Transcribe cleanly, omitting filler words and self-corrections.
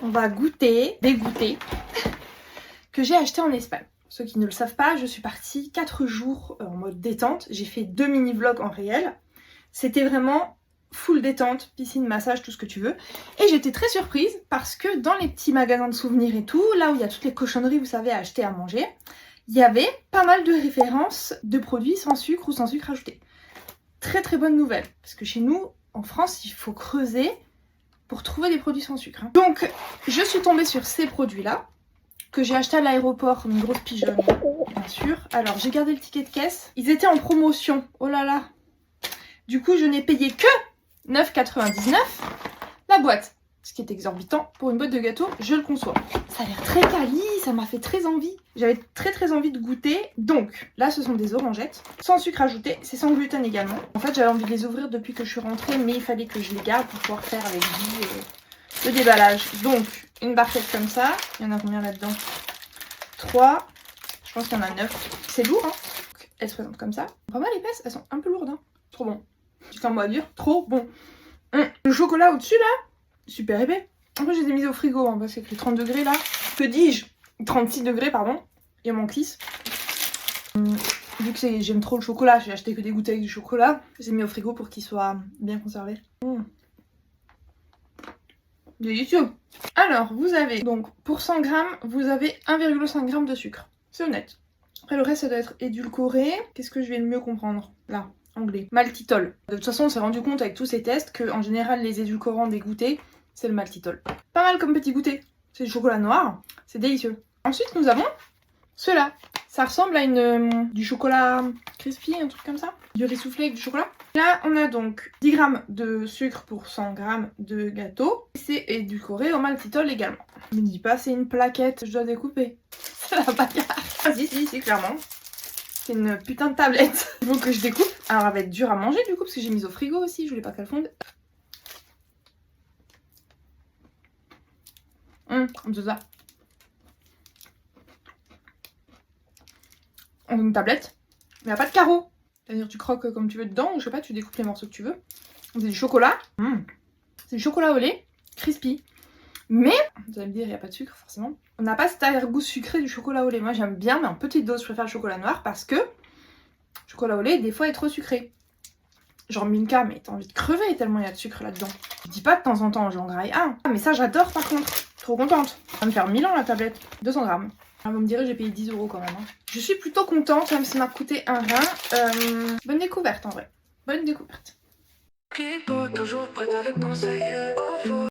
on va goûter des goûters que j'ai achetés en Espagne. Ceux qui ne le savent pas, je suis partie 4 jours en mode détente. J'ai fait 2 mini-vlogs en réel. C'était vraiment full détente, piscine, massage, tout ce que tu veux. Et j'étais très surprise parce que dans les petits magasins de souvenirs et tout, là où il y a toutes les cochonneries, vous savez, à acheter, à manger, il y avait pas mal de références de produits sans sucre ou sans sucre ajouté. Très très bonne nouvelle, parce que chez nous, en France, il faut creuser pour trouver des produits sans sucre. Donc, je suis tombée sur ces produits-là, que j'ai acheté à l'aéroport, une grosse pigeonne, bien sûr. Alors, j'ai gardé le ticket de caisse. Ils étaient en promotion, oh là là. Du coup, je n'ai payé que 9,99 la boîte. Ce qui est exorbitant pour une boîte de gâteau, je le conçois. Ça a l'air très quali, ça m'a fait très envie. J'avais très envie de goûter. Donc, là, ce sont des orangettes, sans sucre ajouté, c'est sans gluten également. En fait, j'avais envie de les ouvrir depuis que je suis rentrée, mais il fallait que je les garde pour pouvoir faire avec vous le déballage. Donc, une barquette comme ça. Il y en a combien là-dedans? 3. Je pense qu'il y en a 9. C'est lourd, hein. Donc, elles se présentent comme ça. Pas mal épaisses, elles sont un peu lourdes, hein. Trop bon. C'est un mot à dire, trop bon. Le chocolat au-dessus, là, super épais. Après, je les ai mis au frigo, hein, parce que les 30 degrés, là, que dis-je, 36 degrés, pardon, il y a mon kiss. Vu que j'aime trop le chocolat, j'ai acheté que des goûters avec du chocolat. Je les ai mis au frigo pour qu'ils soient bien conservés. Délicieux. Alors, vous avez, donc, pour 100 grammes, vous avez 1,5 g de sucre. C'est honnête. Après, le reste, ça doit être édulcoré. Qu'est-ce que je vais le mieux comprendre? Là, anglais. Maltitol. De toute façon, on s'est rendu compte avec tous ces tests que, en général, les édulcorants des goûters, c'est le maltitol. Pas mal comme petit goûter. C'est du chocolat noir. C'est délicieux. Ensuite, nous avons ceux-là. Ça ressemble à du chocolat crispy, un truc comme ça. Du riz soufflé avec du chocolat. Là, on a donc 10 g de sucre pour 100 g de gâteau. C'est édulcoré au maltitol également. Ne me dis pas, c'est une plaquette, je dois découper. C'est la bagarre. Ah si, clairement. C'est une putain de tablette. Il faut que je découpe. Alors, elle va être dure à manger du coup, parce que j'ai mis au frigo aussi. Je voulais pas qu'elle fonde. C'est ça. On a une tablette. Mais il n'y a pas de carreaux. C'est-à-dire tu croques comme tu veux dedans, ou je sais pas, tu découpes les morceaux que tu veux. C'est du chocolat. C'est du chocolat au lait, crispy. Mais, vous allez me dire, il n'y a pas de sucre forcément. On n'a pas cet arrière-goût sucré du chocolat au lait. Moi j'aime bien, mais en petite dose, je préfère le chocolat noir parce que le chocolat au lait, des fois, est trop sucré. Genre Milka, mais t'as envie de crever tellement il y a de sucre là-dedans. Je dis pas de temps en temps, j'en graille un. Ah, mais ça j'adore par contre. Trop contente. Ça va me faire 1000 ans la tablette. 200 grammes. Alors, vous me direz, j'ai payé 10 € quand même. Hein. Je suis plutôt contente, même si ça m'a coûté un rein. Bonne découverte en vrai. Bonne découverte.